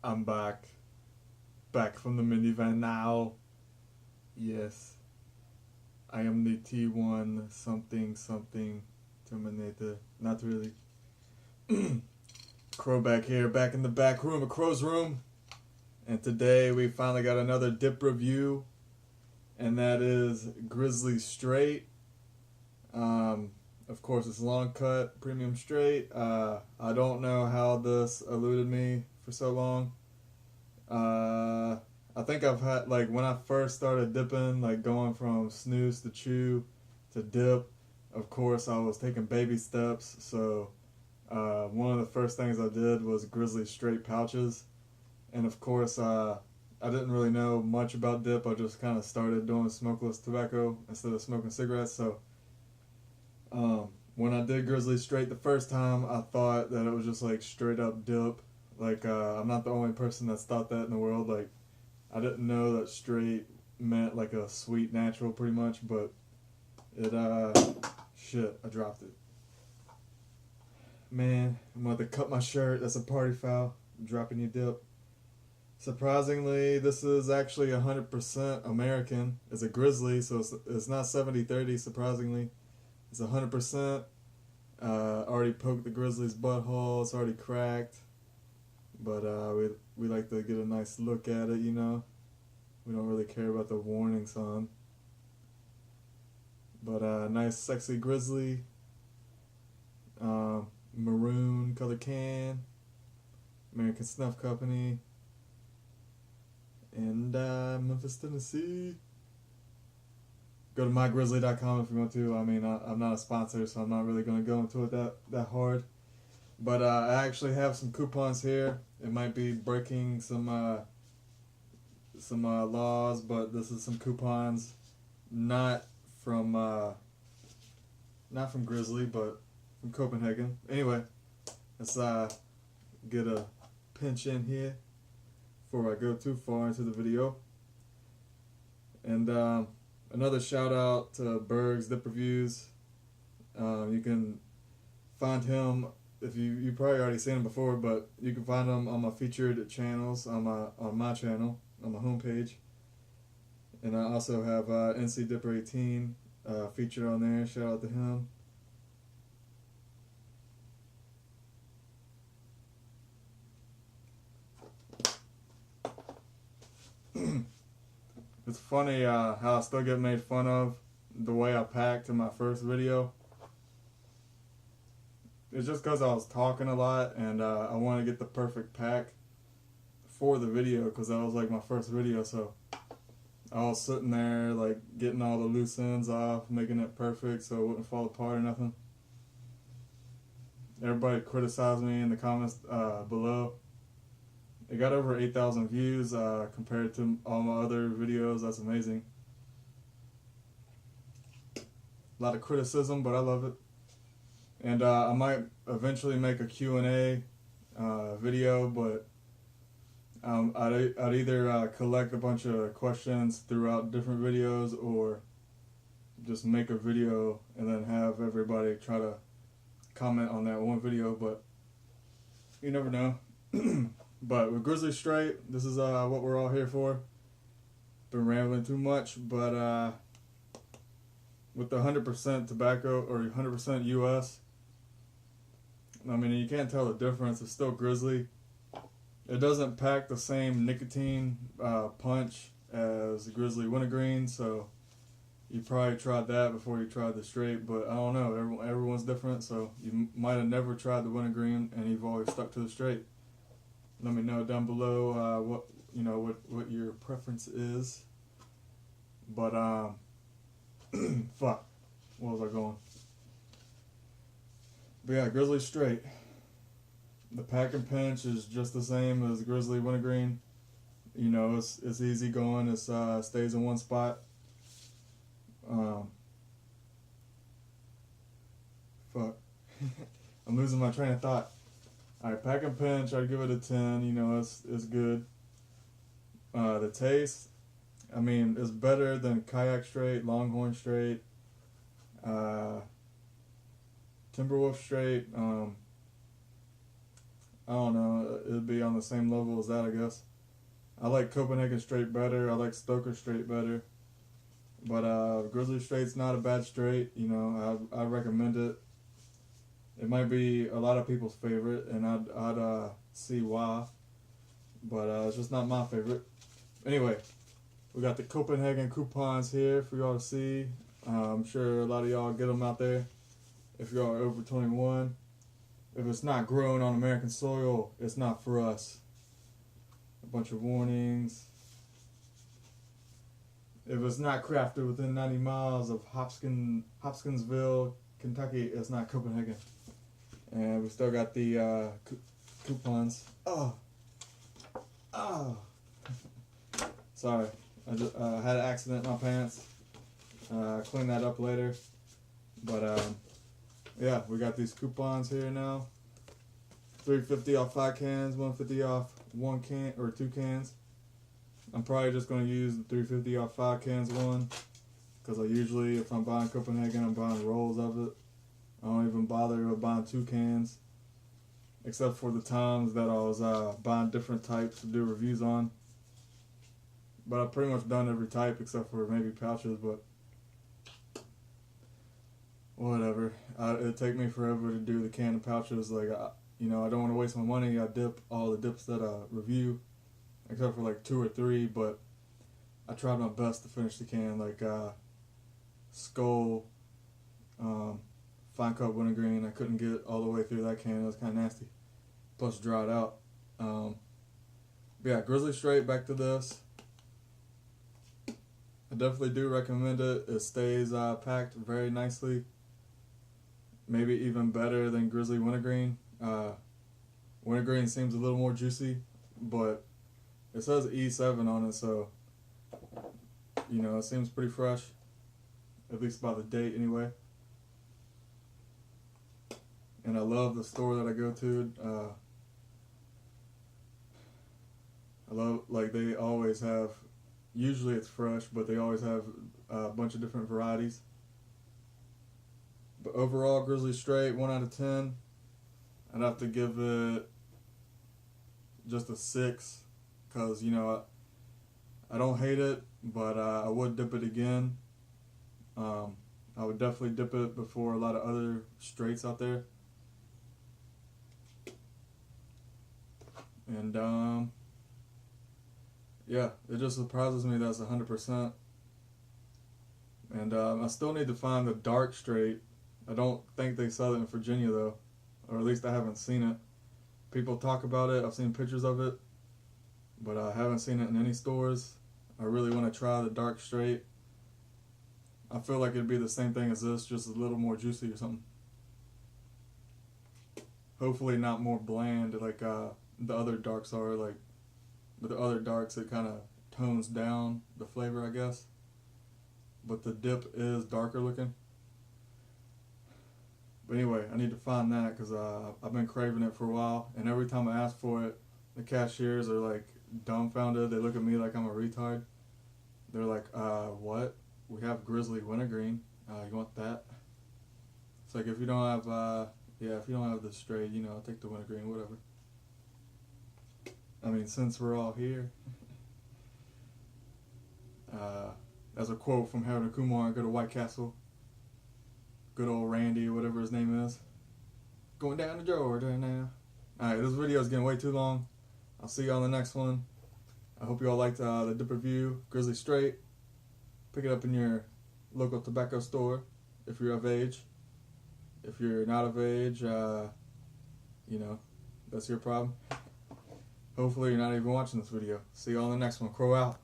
I'm back from the minivan now. Yes, I am the T1 something something Terminator. Not really. Crow back here, back in the back room, a Crow's room. And today we finally got another dip review, and that is Grizzly Straight. Of course, it's long cut, premium straight. I don't know how this eluded me for so long. I think I've had, like, when I first started dipping, like going from snooze to chew to dip, of course I was taking baby steps. So one of the first things I did was Grizzly Straight pouches. And of course, I didn't really know much about dip. I just kind of started doing smokeless tobacco instead of smoking cigarettes. So when I did Grizzly Straight the first time, I thought that it was just like straight up dip. Like, I'm not the only person that's thought that in the world. Like, I didn't know that straight meant like a sweet natural pretty much, but it, shit, I dropped it. Man, I'm about to cut my shirt. That's a party foul. I'm dropping your dip. Surprisingly, this is actually 100% American. It's a Grizzly, so it's not 70-30, surprisingly. It's 100%. Already poked the Grizzly's butthole. It's already cracked. But we like to get a nice look at it, you know. We don't really care about the warnings on. But nice, sexy Grizzly. Maroon color can. American Snuff Company. And Memphis, Tennessee. Go to mygrizzly.com if you want to. I mean, I'm not a sponsor, so I'm not really going to go into it that hard. But I actually have some coupons here. It might be breaking some laws, but this is some coupons, not from Grizzly, but from Copenhagen. Anyway, let's get a pinch in here before I go too far into the video. And another shout out to Berg's Dip Reviews. You can find him, if you probably already seen him before, but you can find him on my featured channels on my channel on my homepage. And I also have NC Dipper 18 featured on there. Shout out to him. It's funny how I still get made fun of the way I packed in my first video. It's just because I was talking a lot, and I want to get the perfect pack for the video, because that was like my first video. So I was sitting there like getting all the loose ends off, making it perfect so it wouldn't fall apart or nothing. Everybody criticized me in the comments below. It got over 8,000 views compared to all my other videos. That's amazing. A lot of criticism, but I love it. And I might eventually make a Q&A video, but I'd either collect a bunch of questions throughout different videos, or just make a video and then have everybody try to comment on that one video, but you never know. But with Grizzly Straight, this is what we're all here for. Been rambling too much, but with the 100% tobacco, or 100% US, I mean, you can't tell the difference. It's still Grizzly. It doesn't pack the same nicotine punch as Grizzly Wintergreen, so you probably tried that before you tried the straight, but I don't know. Everyone's different, so you might have never tried the Wintergreen and you've always stuck to the straight. Let me know down below what your preference is. But fuck, where was I going? But yeah, Grizzly Straight. The pack and pinch is just the same as Grizzly Wintergreen. You know, it's easy going. It stays in one spot. Fuck, I'm losing my train of thought. Alright, pack and pinch, I'd give it a 10. You know, it's good. The taste, I mean, it's better than Kayak Straight, Longhorn Straight, Timberwolf Straight. I don't know, it'd be on the same level as that, I guess. I like Copenhagen straight better. I like Stoker straight better. But Grizzly straight's not a bad straight. You know, I recommend it. It might be a lot of people's favorite, and I'd see why. But it's just not my favorite. Anyway, we got the Copenhagen coupons here for y'all to see. I'm sure a lot of y'all get them out there if y'all are over 21. If it's not grown on American soil, it's not for us. A bunch of warnings. If it's not crafted within 90 miles of Hopkinsville, Kentucky, it's not Copenhagen. And we still got the coupons. Oh. Sorry, I just had an accident in my pants. Clean that up later. But yeah, we got these coupons here now. $3.50 off 5 cans, $1.50 off 1 can or 2 cans. I'm probably just going to use the $3.50 off 5 cans one, because I usually, if I'm buying Copenhagen, I'm buying rolls of it. I don't even bother with buying 2 cans, except for the times that I was buying different types to do reviews on. But I've pretty much done every type except for maybe pouches, but whatever. It'd take me forever to do the can and pouches. Like, you know, I don't want to waste my money. I dip all the dips that I review, except for like 2 or 3, but I tried my best to finish the can, like Skull, Fine Cut Wintergreen. I couldn't get all the way through that can. It was kind of nasty. Plus dried out. But yeah, Grizzly Straight, back to this. I definitely do recommend it. It stays packed very nicely. Maybe even better than Grizzly Wintergreen. Wintergreen seems a little more juicy, but it says E7 on it, so, you know, it seems pretty fresh, at least by the date anyway. And I love the store that I go to. I love, like, they always have, usually it's fresh, but they always have a bunch of different varieties. But overall, Grizzly Straight, 1 out of 10. I'd have to give it just a 6, because, you know, I don't hate it, but I would dip it again. I would definitely dip it before a lot of other straights out there. And yeah, it just surprises me that's 100%. And I still need to find the dark straight. I don't think they sell it in Virginia though, or at least I haven't seen it. People talk about it, I've seen pictures of it, but I haven't seen it in any stores. I really want to try the dark straight. I feel like it'd be the same thing as this, just a little more juicy or something. Hopefully not more bland like the other darks are. Like with the other darks, it kind of tones down the flavor, I guess. But the dip is darker looking. But anyway, I need to find that because I've been craving it for a while. And every time I ask for it, the cashiers are like dumbfounded. They look at me like I'm a retard. They're like, what? We have Grizzly Wintergreen. You want that? It's like, if you don't have, if you don't have the straight, you know, I'll take the Wintergreen, whatever. I mean, since we're all here. As a quote from Harold and Kumar, go to White Castle. Good old Randy, or whatever his name is. Going down to Georgia now. Alright, this video is getting way too long. I'll see you on the next one. I hope you all liked the dip review. Grizzly Straight. Pick it up in your local tobacco store if you're of age. If you're not of age, you know, that's your problem. Hopefully you're not even watching this video. See you on the next one. Crow out.